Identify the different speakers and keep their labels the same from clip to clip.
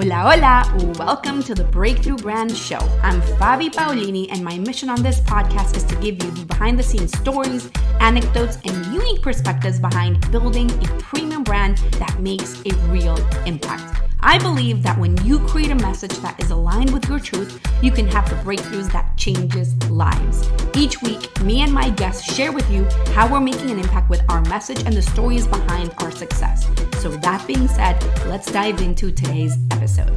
Speaker 1: Hola, hola! Welcome to the Breakthrough Brand Show. I'm Fabi Paolini, and my mission on this podcast is to give you the behind-the-scenes stories, anecdotes, and unique perspectives behind building a premium brand that makes a real impact. I believe that when you create a message that is aligned with your truth, you can have the breakthroughs that changes lives. Each week, me and my guests share with you how we're making an impact with our message and the stories behind our success. So that being said, let's dive into today's episode.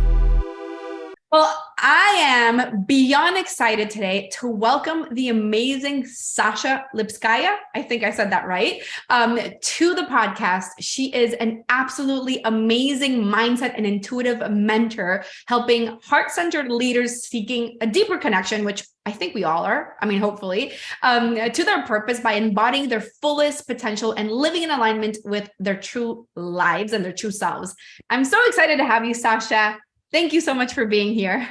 Speaker 1: Well, I am beyond excited today to welcome the amazing Sasha Lipskaia, I think I said that right, to the podcast. She is an absolutely amazing mindset and intuitive mentor, helping heart-centered leaders seeking a deeper connection, which I think we all are, hopefully, to their purpose by embodying their fullest potential and living in alignment with their true lives and their true selves. I'm so excited to have you, Sasha. Thank you so much for being here.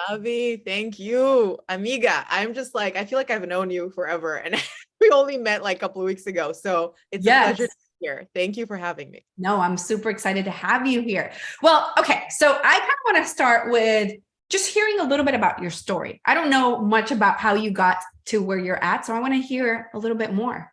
Speaker 2: Avi, thank you. Amiga, I'm just like, I feel like I've known you forever and we only met like a couple of weeks ago. So it's a pleasure to be here. Thank you for having me.
Speaker 1: No, I'm super excited to have you here. Well, okay. So I kind of want to start with just hearing a little bit about your story. I don't know much about how you got to where you're at. So I want to hear a little bit more.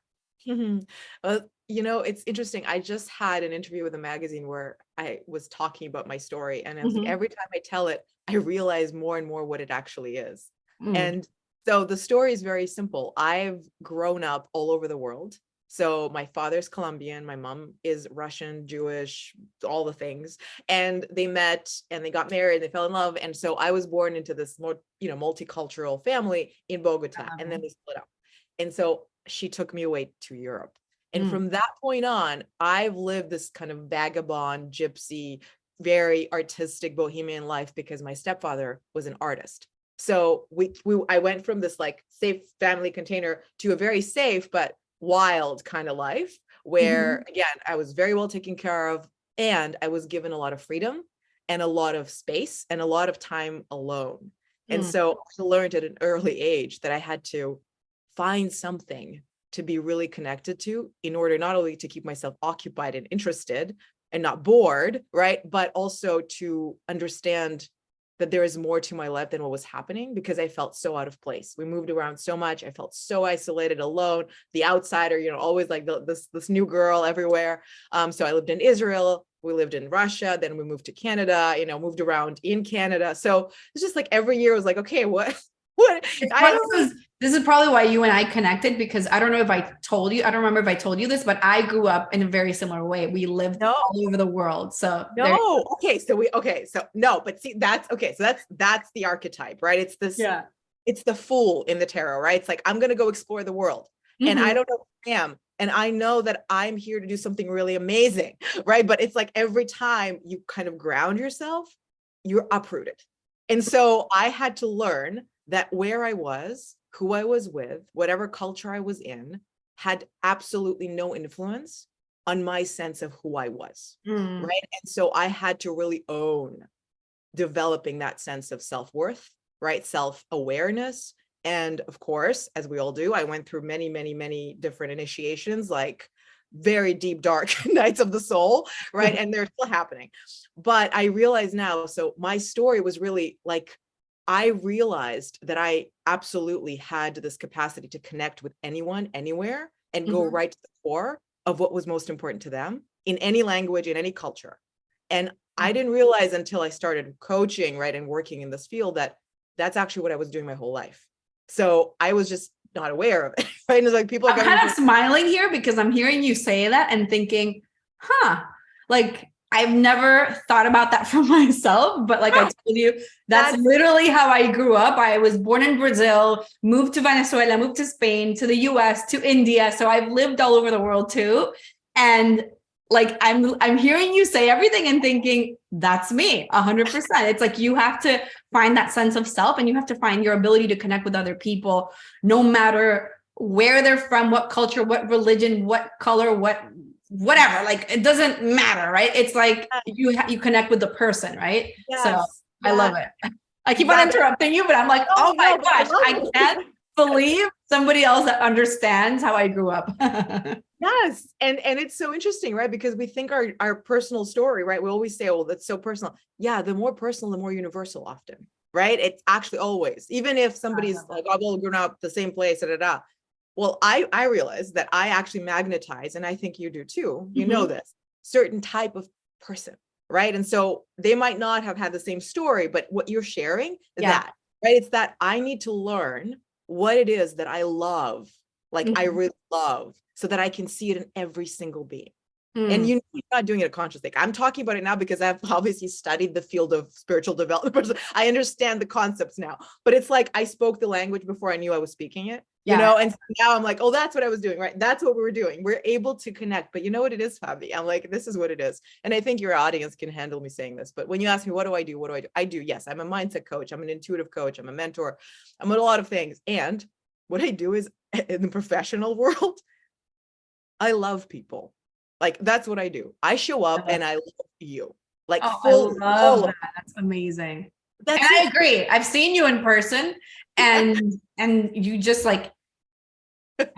Speaker 2: It's interesting. I just had an interview with a magazine where I was talking about my story. And I was like, every time I tell it, I realize more and more what it actually is. And so the story is very simple. I've grown up all over the world. So my father's Colombian, my mom is Russian, Jewish, all the things. And they met and they got married, they fell in love. And so I was born into this more, multicultural family in Bogota, and then they split up. And so she took me away to Europe. And from that point on, I've lived this kind of vagabond, gypsy, very artistic bohemian life because my stepfather was an artist. So I went from this like safe family container to a very safe but wild kind of life where, again, I was very well taken care of and I was given a lot of freedom and a lot of space and a lot of time alone. And so I learned at an early age that I had to find something to be really connected to in order not only to keep myself occupied and interested and not bored, right? But also to understand that there is more to my life than what was happening because I felt so out of place. We moved around so much. I felt so isolated, alone, the outsider, always like this new girl everywhere. So I lived in Israel, we lived in Russia, then we moved to Canada, moved around in Canada. So it's just like every year was like, okay, what?
Speaker 1: This is probably why you and I connected, because I don't know if I told you, I don't remember if I told you this, but I grew up in a very similar way. We lived all over the world. So
Speaker 2: but see, that's okay. So that's the archetype, right? It's this, it's the fool in the tarot, right? It's like, I'm going to go explore the world and I don't know who I am. And I know that I'm here to do something really amazing, right? But it's like every time you kind of ground yourself, you're uprooted. And so I had to learn that where I was, who I was with, whatever culture I was in, had absolutely no influence on my sense of who I was, right? And so I had to really own developing that sense of self-worth, right? Self-awareness. And of course, as we all do, I went through many, many, many different initiations, like very deep, dark nights of the soul, right? And they're still happening. But I realize now, so my story was really like, I realized that I absolutely had this capacity to connect with anyone, anywhere, and go right to the core of what was most important to them in any language, in any culture. And I didn't realize until I started coaching, right, and working in this field that that's actually what I was doing my whole life. So I was just not aware of it, right? And it's like people are
Speaker 1: kind of smiling here because I'm hearing you say that and thinking, like, I've never thought about that for myself, but like I told you, that's literally how I grew up. I was born in Brazil, moved to Venezuela, moved to Spain, to the US, to India. So I've lived all over the world too. And like, I'm hearing you say everything and thinking, that's me 100%. It's like, you have to find that sense of self and you have to find your ability to connect with other people, no matter where they're from, what culture, what religion, what color, whatever, like it doesn't matter, right? It's like you connect with the person, right? So I love it. I keep on interrupting you, but I'm like, oh my gosh, I can't believe somebody else that understands how I grew up.
Speaker 2: Yes. And it's so interesting, right? Because we think our personal story, right? We always say, oh, that's so personal. Yeah. The more personal, the more universal often, right? It's actually always, even if somebody's like, oh, well, grown up the same place, da, da, da. Well, I realized that I actually magnetize, and I think you do too, you know this, certain type of person, right? And so they might not have had the same story, but what you're sharing, that, right? It's that I need to learn what it is that I love, like I really love, so that I can see it in every single being. And you're not doing it consciously. I'm talking about it now because I've obviously studied the field of spiritual development. I understand the concepts now, but it's like I spoke the language before I knew I was speaking it, you know? And so now I'm like, oh, that's what I was doing, right? That's what we were doing. We're able to connect, but you know what it is, Fabi? I'm like, this is what it is. And I think your audience can handle me saying this, but when you ask me, what do I do? What do I do? I do, yes, I'm a mindset coach. I'm an intuitive coach. I'm a mentor. I'm a lot of things. And what I do is in the professional world, I love people. Like, that's what I do. I show up and I love you. Like, full,
Speaker 1: I love that. That's amazing. And I agree. I've seen you in person, and you just like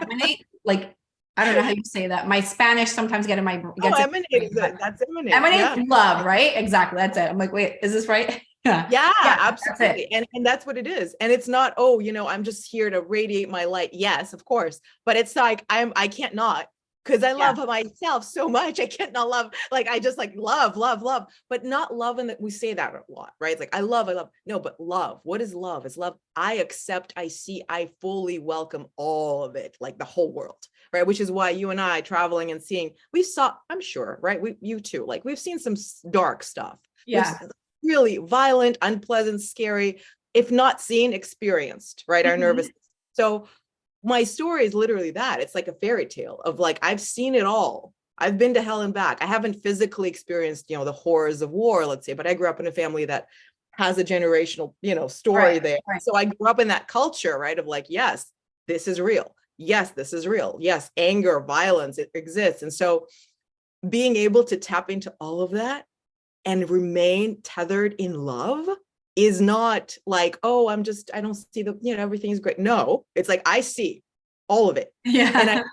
Speaker 1: emanate, like, I don't know how you say that. My Spanish sometimes get in my
Speaker 2: emanate is it. That's emanate.
Speaker 1: Emanate love, right? Exactly. That's it. I'm like, wait, is this right?
Speaker 2: Yeah, absolutely. And that's what it is. And it's not, oh, you know, I'm just here to radiate my light. Yes, of course. But it's like, I can't not. Because I love myself so much. I can't not love, like, I just like love, but not love. And that we say that a lot, right? It's like, I love. No, but love. What is love? Is love. I accept, I see, I fully welcome all of it, like the whole world, right? Which is why you and I traveling and seeing, we saw, I'm sure, right? You too, like we've seen some dark stuff. Yeah. Really violent, unpleasant, scary, if not seen, experienced, right? Our nervous system. So my story is literally that. It's like a fairy tale of like, I've seen it all. I've been to hell and back. I haven't physically experienced, you know, the horrors of war, let's say, but I grew up in a family that has a generational, you know, story there. So I grew up in that culture, right? Of like, yes, this is real. Yes, this is real. Yes, anger, violence, it exists. And so being able to tap into all of that and remain tethered in love is not like, oh, I don't see you know, everything's great. No, it's like, I see all of it. Yeah.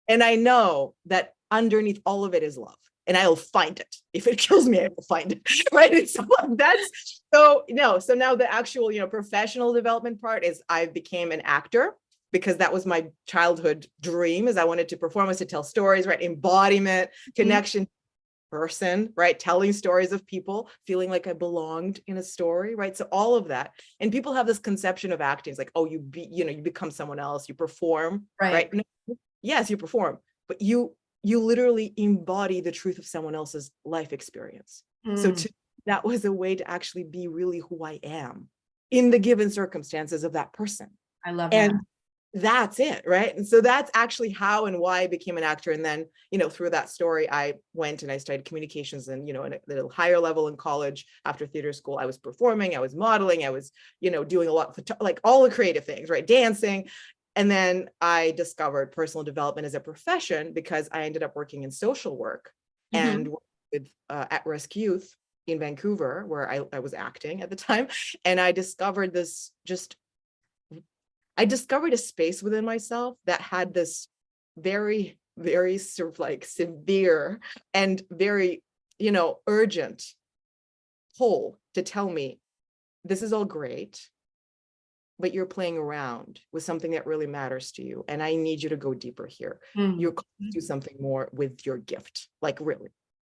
Speaker 2: And I know that underneath all of it is love, and I'll find it. If it kills me, I will find it. Right. And so that's, so now the actual, you know, professional development part is I became an actor, because that was my childhood dream, is I wanted to perform, to tell stories, right? Embodiment, connection, person, right? Telling stories of people, feeling like I belonged in a story, right? So all of that. And people have this conception of acting. It's like, oh, you become someone else, you perform, right? No, yes, you perform, but you literally embody the truth of someone else's life experience. So that was a way to actually be really who I am in the given circumstances of that person. I love that. And that's it, right? And so that's actually how and why I became an actor. And then, you know, through that story, I went and I studied communications, and, you know, at a little higher level in college after theater school, I was performing, I was modeling, I was, you know, doing a lot of like all the creative things, right? Dancing. And then I discovered personal development as a profession because I ended up working in social work and with at-risk youth in Vancouver, where I was acting at the time. And I discovered I discovered a space within myself that had this very, very sort of like severe and very, you know, urgent pull to tell me, this is all great, but you're playing around with something that really matters to you. And I need you to go deeper here. You're called to do something more with your gift, like really.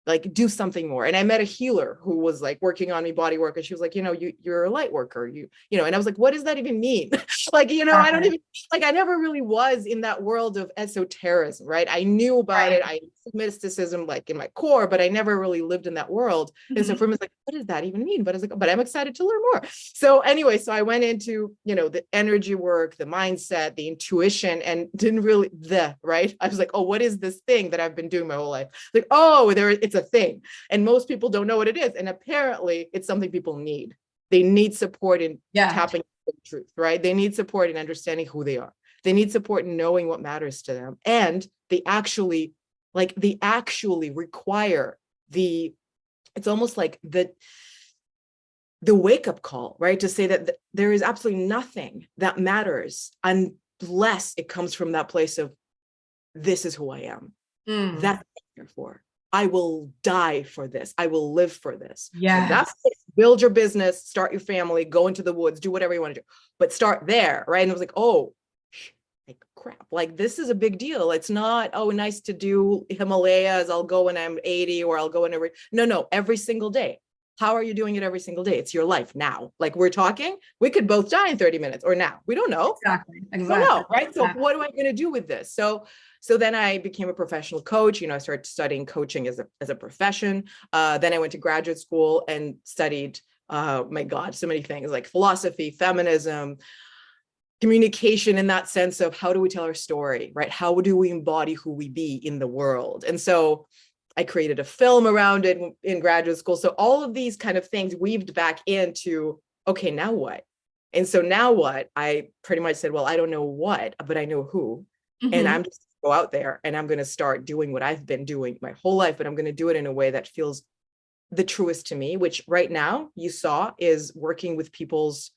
Speaker 2: Like, do something more. And I met a healer who was like working on me, body work. And she was like, you know, you're a light worker, you know, and I was like, what does that even mean? Like, you know, I don't even, like, I never really was in that world of esotericism, right? I knew about it. I mysticism, like in my core, but I never really lived in that world. And so for me, it's like, what does that even mean? But I was like, but I'm excited to learn more. So anyway, so I went into, you know, the energy work, the mindset, the intuition, and didn't really, right? I was like, oh, what is this thing that I've been doing my whole life? Like, oh, it's a thing. And most people don't know what it is. And apparently it's something people need. They need support in tapping into the truth, right? They need support in understanding who they are. They need support in knowing what matters to them. And they actually require it's almost like the wake-up call, right? To say that there is absolutely nothing that matters unless it comes from that place of, this is who I am. That's what I'm here for. I will die for this. I will live for this.
Speaker 1: Yeah.
Speaker 2: So that's it. Build your business, start your family, go into the woods, do whatever you want to do, but start there. Right. And I was like, oh, like crap, like this is a big deal. It's not, oh, nice to do Himalayas. I'll go when I'm 80 or I'll go in no, every single day. How are you doing it every single day? It's your life now. Like we're talking, we could both die in 30 minutes or now. We don't know.
Speaker 1: Exactly.
Speaker 2: We don't know, right? So what am I going to do with this? So then I became a professional coach. I started studying coaching as a profession. Then I went to graduate school and studied, my God, so many things like philosophy, feminism, communication in that sense of how do we tell our story, right? How do we embody who we be in the world? And so I created a film around it in graduate school. So all of these kind of things weaved back into, okay, now what? And so now what? I pretty much said, well, I don't know what, but I know who. And I'm just go out there and I'm going to start doing what I've been doing my whole life, but I'm going to do it in a way that feels the truest to me, which right now you saw is working with people's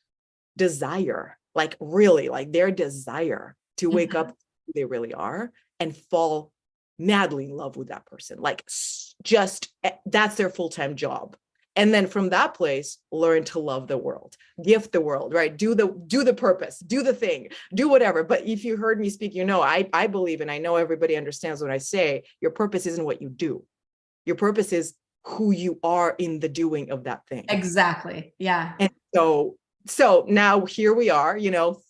Speaker 2: desire, like really like their desire to wake up who they really are and fall madly in love with that person. Like just that's their full-time job. And then from that place, learn to love the world, gift the world, right? Do the purpose, do the thing, do whatever. But if you heard me speak, I believe, and I know everybody understands when I say your purpose isn't what you do. Your purpose is who you are in the doing of that thing.
Speaker 1: Exactly. Yeah.
Speaker 2: And so now here we are,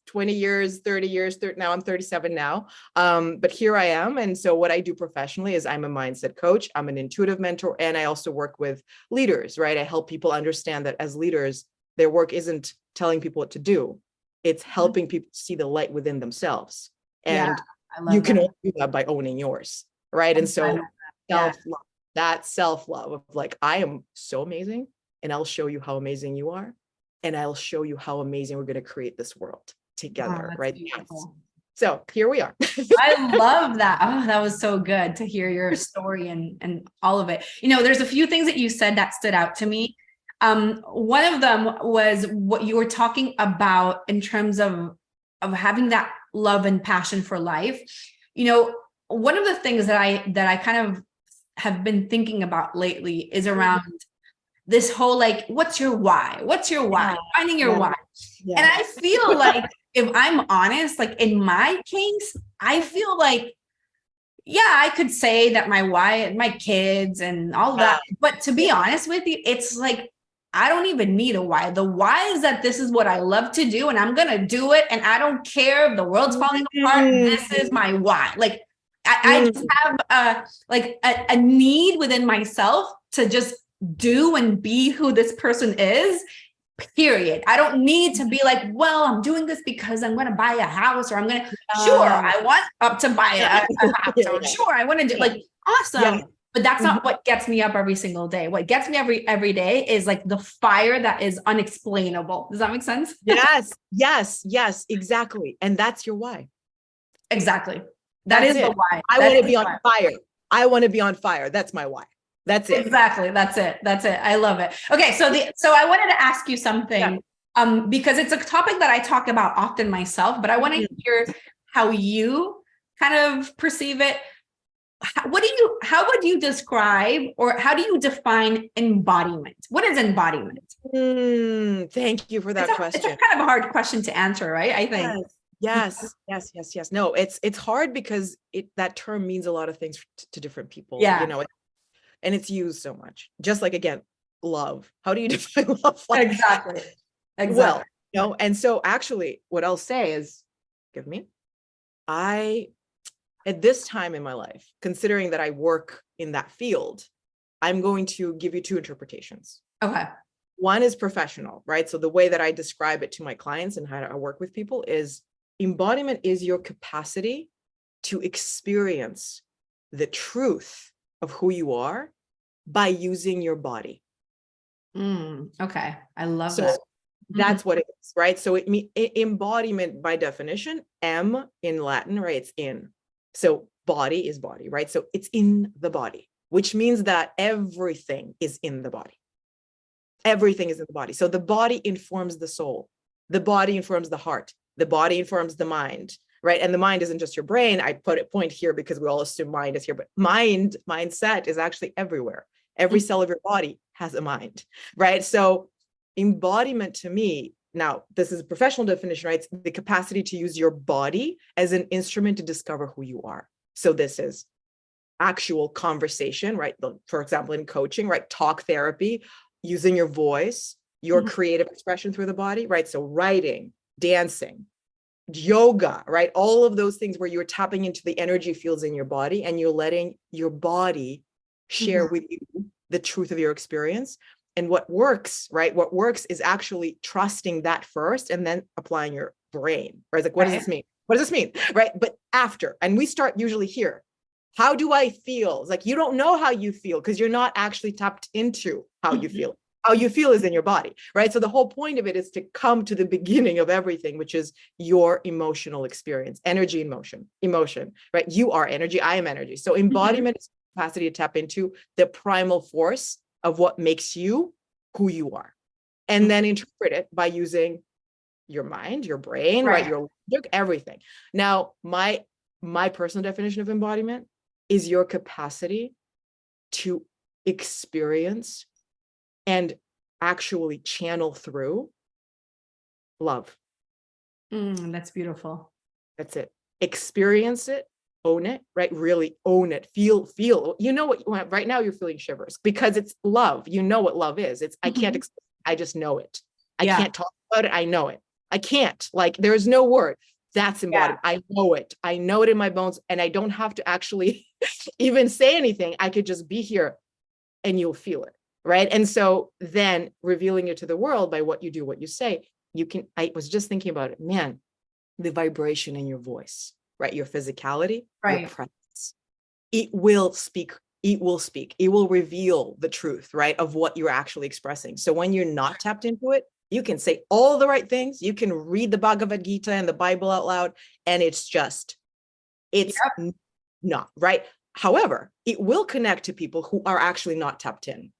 Speaker 2: 20 years, 30 years, now I'm 37 now. But here I am. And so what I do professionally is I'm a mindset coach. I'm an intuitive mentor. And I also work with leaders, right? I help people understand that as leaders, their work isn't telling people what to do. It's helping people see the light within themselves. And you can only do that by owning yours, right? And so self-love, that self-love of like, I am so amazing and I'll show you how amazing you are. And I'll show you how amazing we're going to create this world together, right? Beautiful. So here we are.
Speaker 1: I love that. Oh, that was so good to hear your story and all of it. There's a few things that you said that stood out to me. One of them was what you were talking about in terms of having that love and passion for life. One of the things that I kind of have been thinking about lately is around this whole, like, what's your why? What's your why? Finding your why. Yeah. And I feel like, if I'm honest, like in my case, I feel like, I could say that my why, my kids and all that. But to be honest with you, it's like, I don't even need a why. The why is that this is what I love to do and I'm going to do it. And I don't care if the world's falling apart. This is my why. Like, I just have a need within myself to just do and be who this person is, period. I don't need to be like, well, I'm doing this because I'm going to buy a house, or I'm going to, I want up to buy a house, or sure, I want to do, like, awesome. But that's not what gets me up every single day. What gets me every day is like the fire that is unexplainable. Does that make sense?
Speaker 2: Yes, exactly. And that's your why.
Speaker 1: Exactly. That is the why.
Speaker 2: I want to be on fire. I want to be on fire. That's my why. That's it.
Speaker 1: Exactly. That's it. I love it. Okay. So I wanted to ask you something, because it's a topic that I talk about often myself, but I want to hear how you kind of perceive it. How would you describe, or how do you define embodiment? What is embodiment?
Speaker 2: Thank you for that question.
Speaker 1: It's kind of a hard question to answer, right? I think.
Speaker 2: Yes. No, it's hard because that term means a lot of things to different people. And it's used so much. Just like, again, love. How do you define love?
Speaker 1: Exactly.
Speaker 2: Well, and so actually what I'll say is, at this time in my life, considering that I work in that field, I'm going to give you two interpretations.
Speaker 1: Okay.
Speaker 2: One is professional, right? So the way that I describe it to my clients and how I work with people is embodiment is your capacity to experience the truth of who you are by using your body.
Speaker 1: Okay. I love that.
Speaker 2: That's what it is, right? So embodiment by definition, M in Latin, right? It's in. So body is body, right? So it's in the body, which means that everything is in the body. Everything is in the body. So the body informs the soul. The body informs the heart. The body informs the mind. right? And the mind isn't just your brain. I put a point here because we all assume mind is here, but mindset is actually everywhere. Every cell of your body has a mind, right? So embodiment to me, now this is a professional definition, right? It's the capacity to use your body as an instrument to discover who you are. So this is actual conversation, right? For example, in coaching, right? Talk therapy, using your voice, your creative expression through the body, right? So writing, dancing, yoga, right? All of those things where you're tapping into the energy fields in your body and you're letting your body share with you the truth of your experience. And what works, right? What works is actually trusting that first and then applying your brain, right? It's like, what does this mean? What does this mean? Right? But after, and we start usually here. How do I feel? It's like, you don't know how you feel because you're not actually tapped into how you feel. How you feel is in your body, right? So the whole point of it is to come to the beginning of everything, which is your emotional experience, energy and emotion, right? You are energy, I am energy. So embodiment is the capacity to tap into the primal force of what makes you who you are. And then interpret it by using your mind, your brain, right? Your everything. Now, my personal definition of embodiment is your capacity to experience and actually channel through love.
Speaker 1: That's beautiful.
Speaker 2: That's it. Experience it, own it, right? Really own it. Feel, you know what you want. Right now you're feeling shivers because it's love. You know what love is. It's, I can't explain, I just know it. I can't talk about it. I know it. I can't, like, there's no word. That's embodied. I know it. I know it in my bones. And I don't have to actually even say anything. I could just be here and you'll feel it. Right. And so then revealing it to the world by what you do, what you say, you can, I was just thinking about it, man, the vibration in your voice, right? Your physicality, your presence, it will speak. It will reveal the truth, right? Of what you're actually expressing. So when you're not tapped into it, you can say all the right things. You can read the Bhagavad Gita and the Bible out loud. And it's not right. However, it will connect to people who are actually not tapped in.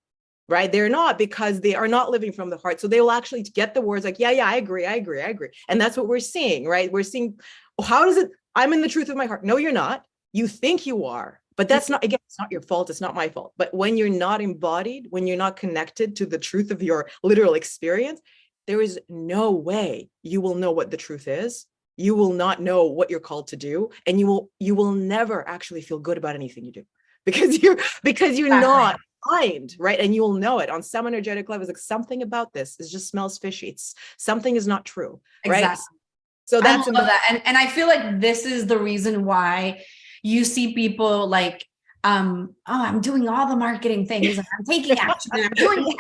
Speaker 2: Right? They're not, because they are not living from the heart. So they will actually get the words like, yeah, I agree. And that's what we're seeing, right? We're seeing, how does it, I'm in the truth of my heart. No, you're not. You think you are, but that's not, again, it's not your fault. It's not my fault. But when you're not embodied, when you're not connected to the truth of your literal experience, there is no way you will know what the truth is. You will not know what you're called to do. And you will never actually feel good about anything you do because you're not mind, right? And you'll know it on some energetic level. It's like, something about this just smells fishy. It's something is not true, right?
Speaker 1: Exactly.
Speaker 2: So that's
Speaker 1: that. And I feel like this is the reason why you see people like, I'm doing all the marketing things and I'm taking action and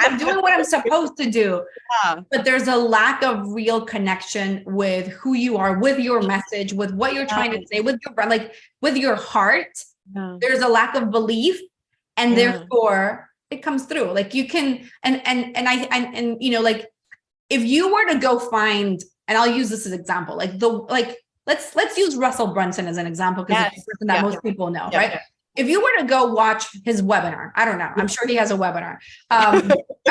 Speaker 1: I'm doing what I'm supposed to do. But there's a lack of real connection with who you are, with your message, with what you're trying to say, with your brand, like with your heart. There's a lack of belief. And therefore it comes through. Like you can, and you know, like if you were to go find, and I'll use this as an example, let's use Russell Brunson as an example, because it's a person that most people know, right? If you were to go watch his webinar, I don't know, I'm sure he has a webinar. I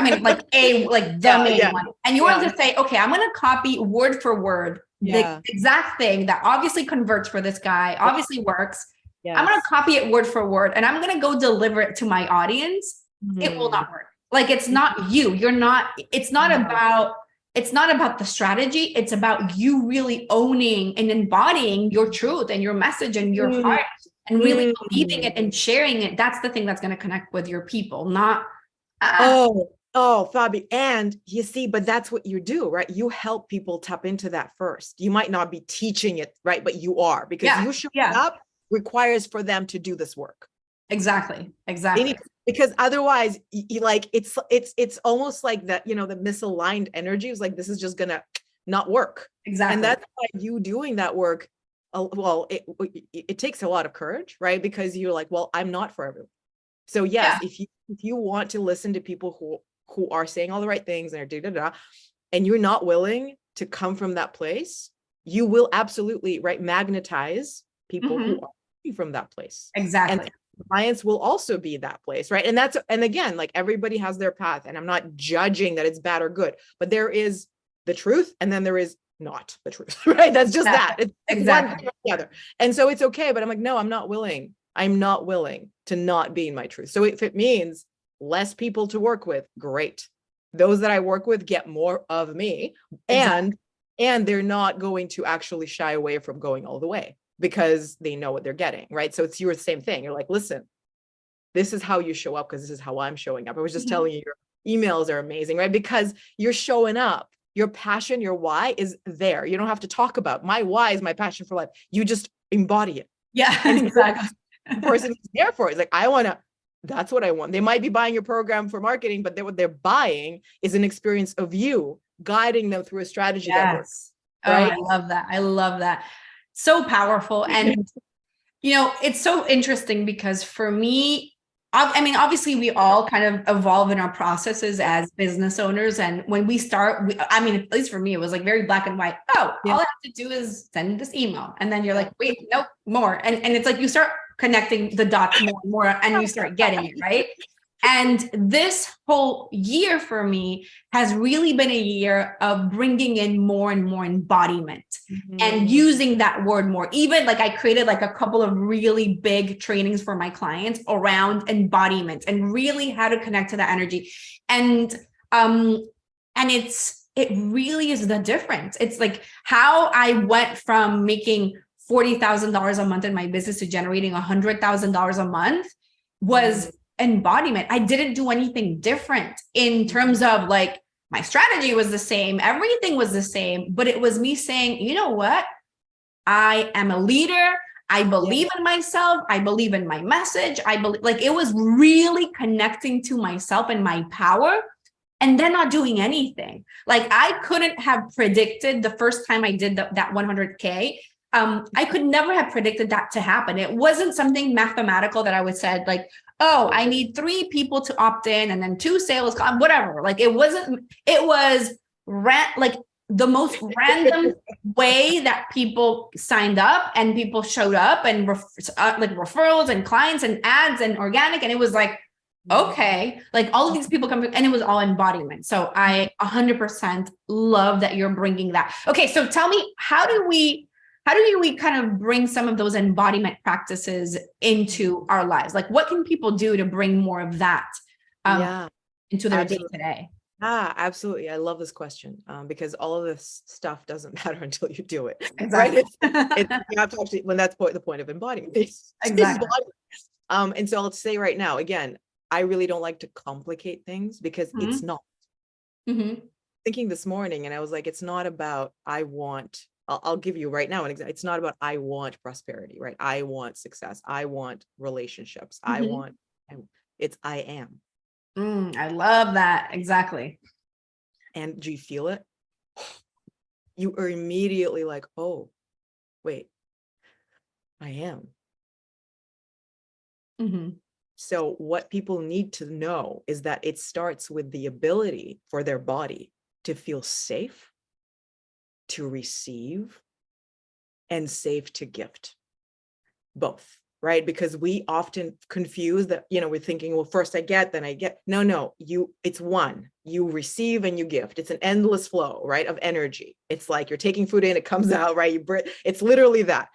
Speaker 1: mean, the main one. And you were to say, okay, I'm going to copy word for word the exact thing that obviously converts for this guy, obviously works. Yes. I'm going to copy it word for word and I'm going to go deliver it to my audience. It will not work. Like, it's not you. It's not about the strategy. It's about you really owning and embodying your truth and your message and your heart and really believing it and sharing it. That's the thing that's going to connect with your people, not.
Speaker 2: Oh, Fabi. And you see, but that's what you do, right? You help people tap into that first. You might not be teaching it, right? But you are, because you showing up requires for them to do this work.
Speaker 1: Exactly.
Speaker 2: Because otherwise, it's almost like that, the misaligned energy is like, this is just gonna not work.
Speaker 1: Exactly.
Speaker 2: And that's why you doing that work, well, it takes a lot of courage, right? Because you're like, well, I'm not for everyone. So yes, if you want to listen to people who are saying all the right things and are and you're not willing to come from that place, you will absolutely magnetize people who are from that place.
Speaker 1: Exactly.
Speaker 2: And clients will also be that place, right? And again, like, everybody has their path, and I'm not judging that it's bad or good, but there is the truth, and then there is not the truth, right? That's just that. It's
Speaker 1: exactly.
Speaker 2: one thing or the other. And so it's okay. But I'm like, no, I'm not willing to not be in my truth. So if it means less people to work with, great. Those that I work with get more of me, and they're not going to actually shy away from going all the way because they know what they're getting, right? So it's your same thing. You're like, listen, this is how you show up because this is how I'm showing up. I was just telling you, your emails are amazing, right? Because you're showing up. Your passion, your why is there. You don't have to talk about my why is my passion for life. You just embody it.
Speaker 1: Yeah,
Speaker 2: and
Speaker 1: exactly.
Speaker 2: The person who's there for it is like, that's what I want. They might be buying your program for marketing, but what they're buying is an experience of you guiding them through a strategy that works. Right?
Speaker 1: Oh, I love that. I love that. So powerful. And, it's so interesting because for me, I mean, obviously we all kind of evolve in our processes as business owners. And when we start, at least for me, it was like very black and white. Oh, all I have to do is send this email. And then you're like, wait, nope, more. And it's like, you start connecting the dots more and more, and you start getting it, right? And this whole year for me has really been a year of bringing in more and more embodiment and using that word more. Even like I created like a couple of really big trainings for my clients around embodiment and really how to connect to that energy. And it really is the difference. It's like how I went from making $40,000 a month in my business to generating $100,000 a month was embodiment. I didn't do anything different in terms of like my strategy was the same. Everything was the same, but it was me saying, you know what? I am a leader. I believe in myself. I believe in my message. I believe, like, it was really connecting to myself and my power, and then not doing anything. Like I couldn't have predicted the first time I did that 100K. I could never have predicted that to happen. It wasn't something mathematical that I would said like, oh, I need 3 people to opt in and then 2 sales, whatever. Like it was like the most random way that people signed up and people showed up and like referrals and clients and ads and organic. And it was like, okay, like all of these people come, and it was all embodiment. So I 100% love that you're bringing that. Okay. So tell me, how do we kind of bring some of those embodiment practices into our lives? Like what can people do to bring more of that into their day to day?
Speaker 2: Absolutely. I love this question because all of this stuff doesn't matter until you do it.
Speaker 1: Exactly.
Speaker 2: Right? You have to actually, when that's the point of embodiment.
Speaker 1: Exactly.
Speaker 2: And so I'll say right now, again, I really don't like to complicate things because it's not. Thinking this morning, and I was like, it's not about I'll give you right now an example. It's not about I want prosperity, right? I want success. I want relationships. It's I am.
Speaker 1: I love that. Exactly.
Speaker 2: And do you feel it? You are immediately like, oh, wait, I am. So what people need to know is that it starts with the ability for their body to feel safe, to receive, and safe to gift. Both. Right? Because we often confuse that, we're thinking, well, first I get, then I get. No, it's one. You receive and you gift. It's an endless flow, right? Of energy. It's like you're taking food in, it comes out, right? It's literally that.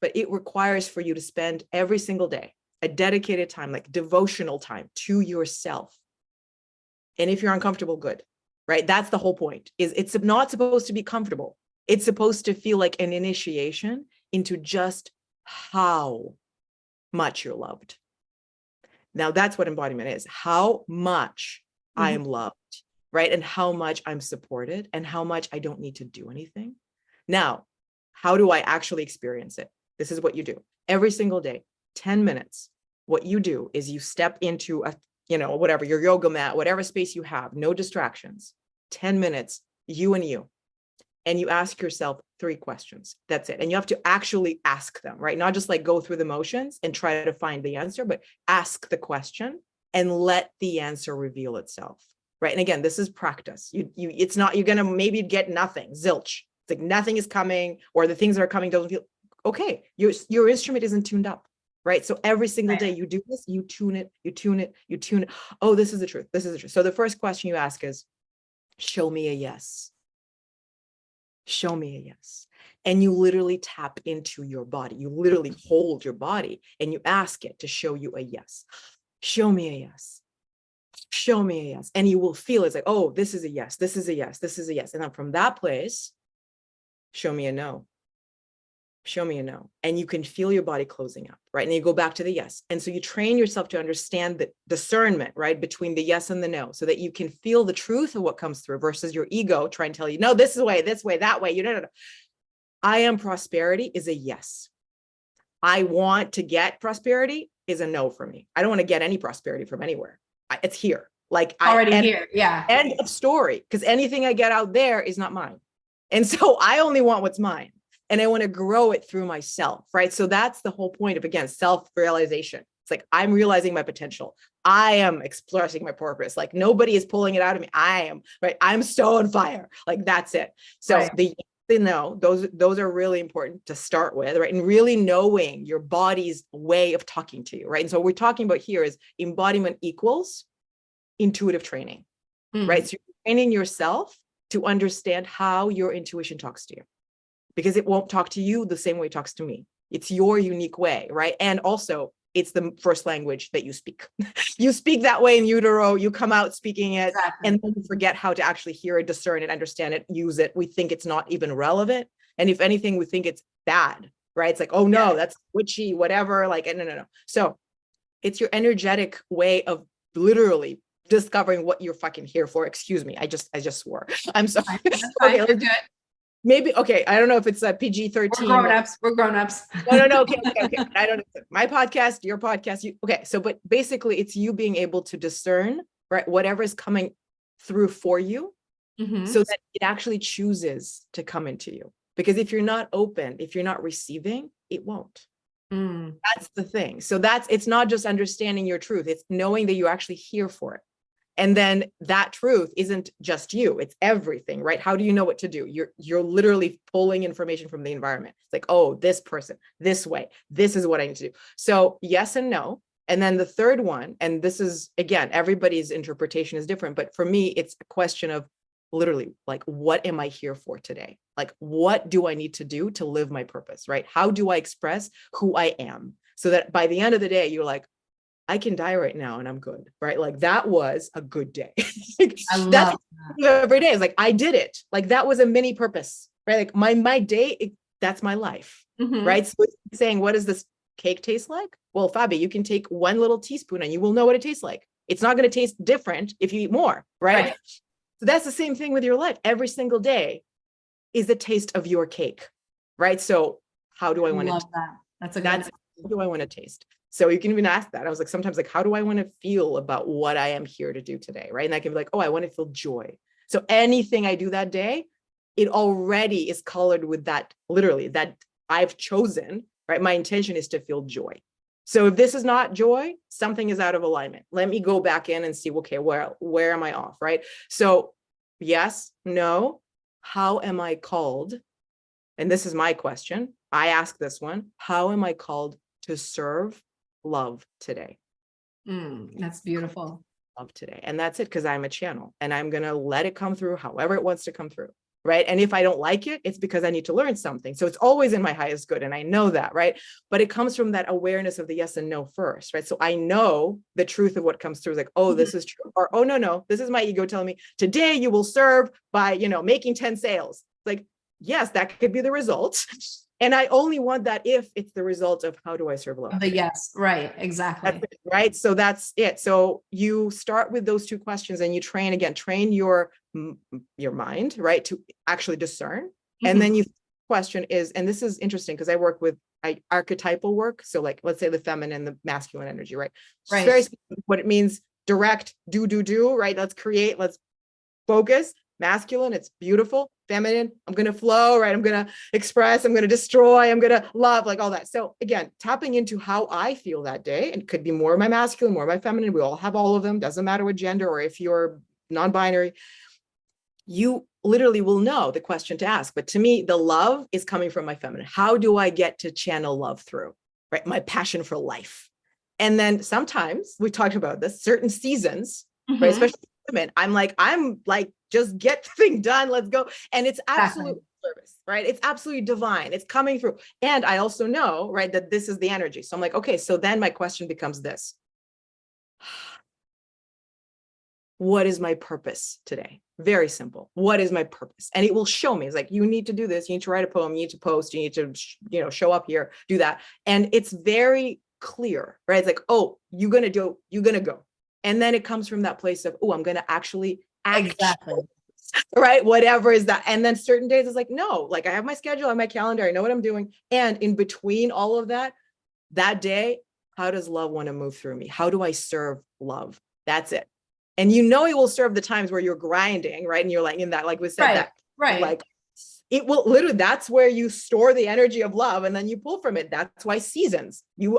Speaker 2: But it requires for you to spend every single day a dedicated time, like devotional time to yourself. And if you're uncomfortable, good, right? That's the whole point. It's not supposed to be comfortable. It's supposed to feel like an initiation into just how much you're loved. Now that's what embodiment is. How much I am loved, right? And how much I'm supported and how much I don't need to do anything. Now, how do I actually experience it? This is what you do every single day, 10 minutes. What you do is you step into whatever, your yoga mat, whatever space you have, no distractions, 10 minutes, you and you. And you ask yourself 3 questions. That's it. And you have to actually ask them, right? Not just like go through the motions and try to find the answer, but ask the question and let the answer reveal itself, right? And again, this is practice. It's not, you're going to maybe get nothing, zilch. It's like nothing is coming, or the things that are coming don't feel okay. Your instrument isn't tuned up, right? So every single day you do this, you tune it, you tune it, you tune it. Oh, this is the truth. This is the truth. So the first question you ask is, show me a yes. Show me a yes. And you literally tap into your body. You literally hold your body and you ask it to show you a yes. Show me a yes. Show me a yes. And you will feel it's like, oh, this is a yes. This is a yes. This is a yes. And then from that place, show me a no. Show me a no. And you can feel your body closing up, right? And you go back to the yes. And so you train yourself to understand the discernment, right, between the yes and the no, so that you can feel the truth of what comes through versus your ego trying to tell you, no, this is the way, this way, that way. You know. I am prosperity is a yes. I want to get prosperity is a no for me. I don't want to get any prosperity from anywhere. It's here. Like
Speaker 1: here. Yeah.
Speaker 2: End of story. Because anything I get out there is not mine. And so I only want what's mine. And I want to grow it through myself, right? So that's the whole point of, again, self-realization. It's like, I'm realizing my potential. I am expressing my purpose. Like nobody is pulling it out of me. I am, right? I'm so on fire. Like that's it. So
Speaker 1: right.
Speaker 2: the no, those are really important to start with, right? And really knowing your body's way of talking to you, right? And so what we're talking about here is embodiment equals intuitive training, right? So you're training yourself to understand how your intuition talks to you, because it won't talk to you the same way it talks to me. It's your unique way, right? And also it's the first language that you speak. You speak that way in utero, you come out speaking it, exactly. And then you forget how to actually hear it, discern it, understand it, use it. We think it's not even relevant. And if anything, we think it's bad, right? It's like, oh no, that's witchy, whatever, like, no. So it's your energetic way of literally discovering what you're fucking here for. Excuse me, I just swore. I'm sorry.
Speaker 1: Okay, you're good.
Speaker 2: Maybe, okay, I don't know if it's a PG-13.
Speaker 1: We're grown-ups.
Speaker 2: No, okay. I don't know. My podcast, your podcast, okay. So, but basically it's you being able to discern, right, whatever is coming through for you, so that it actually chooses to come into you. Because if you're not open, if you're not receiving, it won't. That's the thing. So it's not just understanding your truth, it's knowing that you're actually here for it. And then that truth isn't just you, it's everything, right? How do you know what to do? You're literally pulling information from the environment. It's like, oh, this person, this way, this is what I need to do. So yes and no. And then the third one, and this is, again, everybody's interpretation is different, but for me, it's a question of literally like, what am I here for today? Like, what do I need to do to live my purpose, right? How do I express who I am? So that by the end of the day, you're like, I can die right now and I'm good, right? Like that was a good day.
Speaker 1: I love
Speaker 2: that. Every day is like, I did it. Like that was a mini purpose, right? Like my day, that's my life, right? So it's saying, what does this cake taste like? Well, Fabi, you can take one little teaspoon and you will know what it tastes like. It's not going to taste different if you eat more, right? So that's the same thing with your life. Every single day is the taste of your cake, right? So how do I want to?
Speaker 1: That's a good.
Speaker 2: How do I want to taste? So you can even ask that. I was like, sometimes like, how do I want to feel about what I am here to do today? Right. And I can be like, oh, I want to feel joy. So anything I do that day, it already is colored with that, literally that I've chosen, right? My intention is to feel joy. So if this is not joy, something is out of alignment. Let me go back in and see, okay, where am I off? Right. So yes, no, how am I called? And this is my question. I ask this one, how am I called to serve love today?
Speaker 1: That's beautiful.
Speaker 2: Love today. And that's it, because I'm a channel and I'm going to let it come through however it wants to come through. Right. And if I don't like it, it's because I need to learn something. So it's always in my highest good. And I know that. Right. But it comes from that awareness of the yes and no first. Right. So I know the truth of what comes through is like, oh, this is true. Or, oh, no, this is my ego telling me today you will serve by, making 10 sales. Like, yes, that could be the result. And I only want that if it's the result of how do I serve love?
Speaker 1: Yes, right, exactly.
Speaker 2: That's it, right. So that's it. So you start with those two questions and you train your mind, right, to actually discern. And then you question is, and this is interesting because I work with archetypal work. So like, let's say the feminine, the masculine energy, right? Right. Very what it means, direct, do, right? Let's create, let's focus. Masculine, it's beautiful. Feminine, I'm going to flow, right? I'm going to express, I'm going to destroy, I'm going to love, like all that. So again, tapping into how I feel that day, and it could be more of my masculine, more of my feminine. We all have all of them. Doesn't matter what gender, or if you're non-binary, you literally will know the question to ask. But to me, the love is coming from my feminine. How do I get to channel love through, right? My passion for life. And then sometimes we talked about this, certain seasons, right? Especially women, I'm like, just get the thing done. Let's go. And it's absolutely service, right? It's absolutely divine. It's coming through. And I also know, right, that this is the energy. So I'm like, okay, so then my question becomes this. What is my purpose today? Very simple. What is my purpose? And it will show me. It's like, you need to do this. You need to write a poem. You need to post. You need to, show up here, do that. And it's very clear, right? It's like, oh, you're going to go. And then it comes from that place of, oh, I'm going to actually act.
Speaker 1: Exactly.
Speaker 2: Right? Whatever is that. And then certain days it's like, no, like I have my schedule on my calendar. I know what I'm doing. And in between all of that day, how does love want to move through me? How do I serve love? That's it. And it will serve the times where you're grinding, right? And you're like in that, like we said,
Speaker 1: right.
Speaker 2: Like it will literally, that's where you store the energy of love and then you pull from it. That's why seasons, you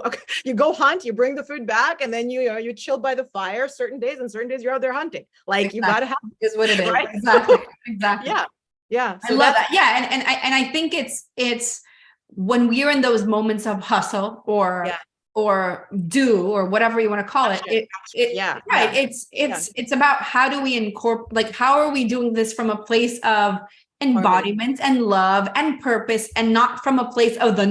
Speaker 2: go hunt, you bring the food back, and then you chill by the fire certain days, and certain days you're out there hunting. Like exactly. You got to have
Speaker 1: is what it is.
Speaker 2: Right?
Speaker 1: Exactly.
Speaker 2: Yeah.
Speaker 1: So I love that. Yeah. And I think it's when we're in those moments of hustle or do, or whatever you want to call it. It's about how do we incorporate, like, how are we doing this from a place of embodiment and love and purpose, and not from a place of the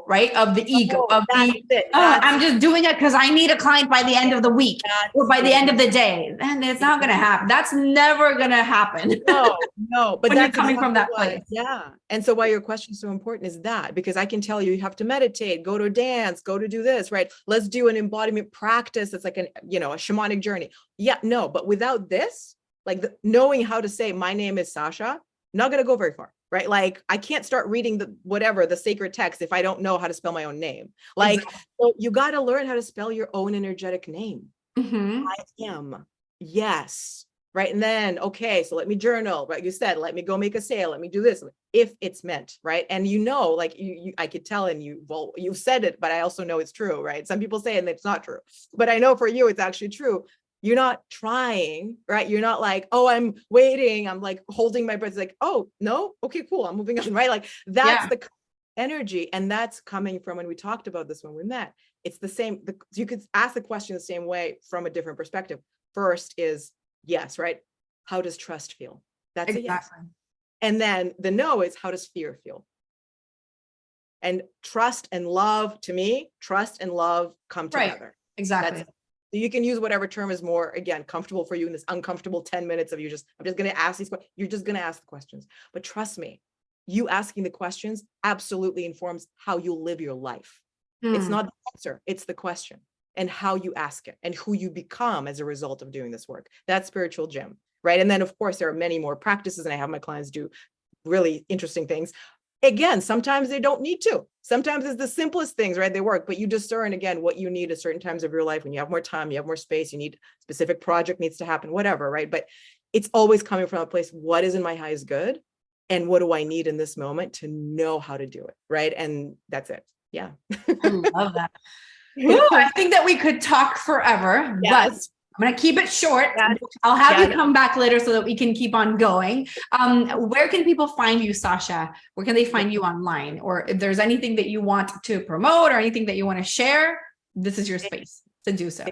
Speaker 1: right? Of the ego, I'm just doing it because I need a client by the end of the week or by the end of the day. And it's not going to happen. That's never going to happen.
Speaker 2: No, but
Speaker 1: when you're coming from that place.
Speaker 2: Yeah. And so why your question is so important is that, because I can tell you have to meditate, go to dance, go to do this, right? Let's do an embodiment practice. It's like a shamanic journey. Yeah, no, but without this, like knowing how to say, my name is Sasha, not going to go very far, right? Like I can't start reading the sacred text if I don't know how to spell my own name. Like, exactly. So you got to learn how to spell your own energetic name. Mm-hmm. I am. Yes. Right. And then, okay, so let me journal, right? You said, let me go make a sale. Let me do this if it's meant, right? And like I could tell, and you've said it, but I also know it's true, right? Some people say, and it's not true, but I know for you, it's actually true. You're not trying, right? You're not like, oh, I'm waiting. I'm like holding my breath. It's like, oh, no. Okay, cool. I'm moving on, right? Like that's the energy. And that's coming from when we talked about this when we met. It's the same. You could ask the question the same way from a different perspective. First is yes, right? How does trust feel? That's exactly. A yes. And then the no is, how does fear feel? And trust and love, to me, trust and love come together.
Speaker 1: Right. Exactly.
Speaker 2: You can use whatever term is more, again, comfortable for you in this uncomfortable 10 minutes of I'm just going to ask these questions. You're just going to ask the questions. But trust me, you asking the questions absolutely informs how you live your life. It's not the answer, it's the question and how you ask it and who you become as a result of doing this work. That's spiritual gym, right? And then, of course, there are many more practices, and I have my clients do really interesting things. Again, sometimes they don't need to. Sometimes it's the simplest things, right? They work, but you discern, again, what you need at certain times of your life. When you have more time, you have more space, you need a specific project needs to happen, whatever, right? But it's always coming from a place, what is in my highest good? And what do I need in this moment to know how to do it, right? And that's it. Yeah.
Speaker 1: I love that. I think that we could talk forever, but I'm going to keep it short. I'll have you come back later so that we can keep on going. Where can people find you, Sasha? Where can they find you online? Or if there's anything that you want to promote or anything that you want to share, this is your space to do so.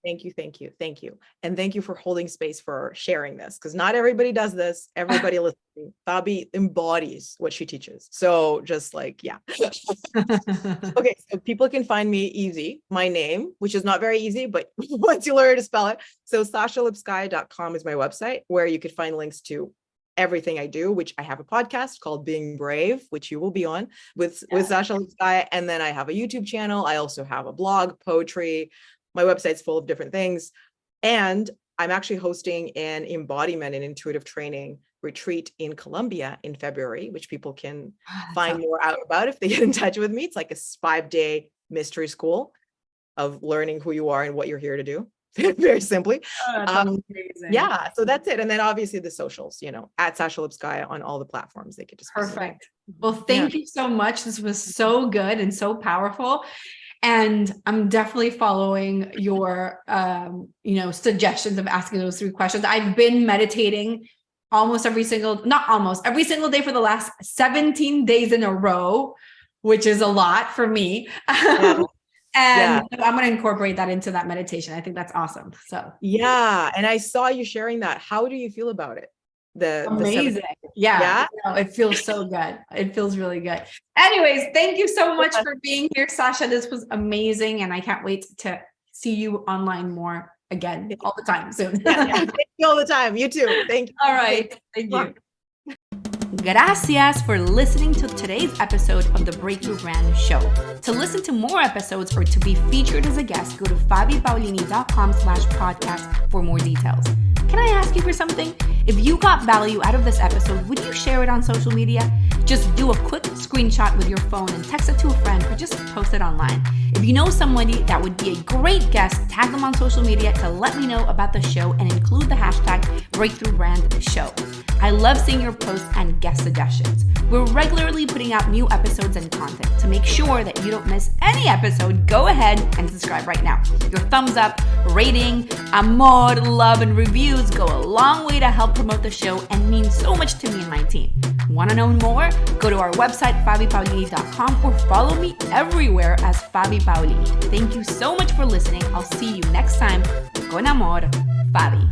Speaker 2: Thank you. And thank you for holding space for sharing this, because not everybody does this. Everybody listening. Fabi embodies what she teaches. So just like, yeah. Okay, so people can find me easy. My name, which is not very easy, but once you learn to spell it. So sashalipskaia.com is my website, where you could find links to everything I do, which I have a podcast called Being Brave, which you will be on with Sasha Lipskaia. And then I have a YouTube channel. I also have a blog, poetry. My website's full of different things. And I'm actually hosting an embodiment and intuitive training retreat in Colombia in February, which people can find more out about if they get in touch with me. It's like a 5-day mystery school of learning who you are and what you're here to do. Very simply. Yeah. So that's it. And then obviously the socials, at Sasha Lipskaia on all the platforms. They could just
Speaker 1: perfect. Well, thank you so much. This was so good and so powerful. And I'm definitely following your, suggestions of asking those 3 questions. I've been meditating every single day for the last 17 days in a row, which is a lot for me. I'm going to incorporate that into that meditation. I think that's awesome. So,
Speaker 2: yeah. And I saw you sharing that. How do you feel about it?
Speaker 1: Amazing. Yeah. No, it feels so good. It feels really good. Anyways, thank you so much for being here, Sasha. This was amazing. And I can't wait to see you online more again all the time soon.
Speaker 2: Thank you all the time. You too. Thank you.
Speaker 1: All right. Thank you. Gracias for listening to today's episode of the Breakthrough Brand Show. To listen to more episodes or to be featured as a guest, go to fabipaolini.com/podcast for more details. Can I ask you for something? If you got value out of this episode, would you share it on social media? Just do a quick screenshot with your phone and text it to a friend or just post it online. If you know somebody that would be a great guest, tag them on social media to let me know about the show and include the hashtag Breakthrough Brand Show. I love seeing your posts and guest suggestions. We're regularly putting out new episodes and content. To make sure that you don't miss any episode, go ahead and subscribe right now. Your thumbs up, rating, amor, love, and reviews go a long way to help promote the show and mean so much to me and my team. Want to know more? Go to our website, fabipaolini.com, or follow me everywhere as Fabi Paolini. Thank you so much for listening. I'll see you next time. Con amor, Fabi.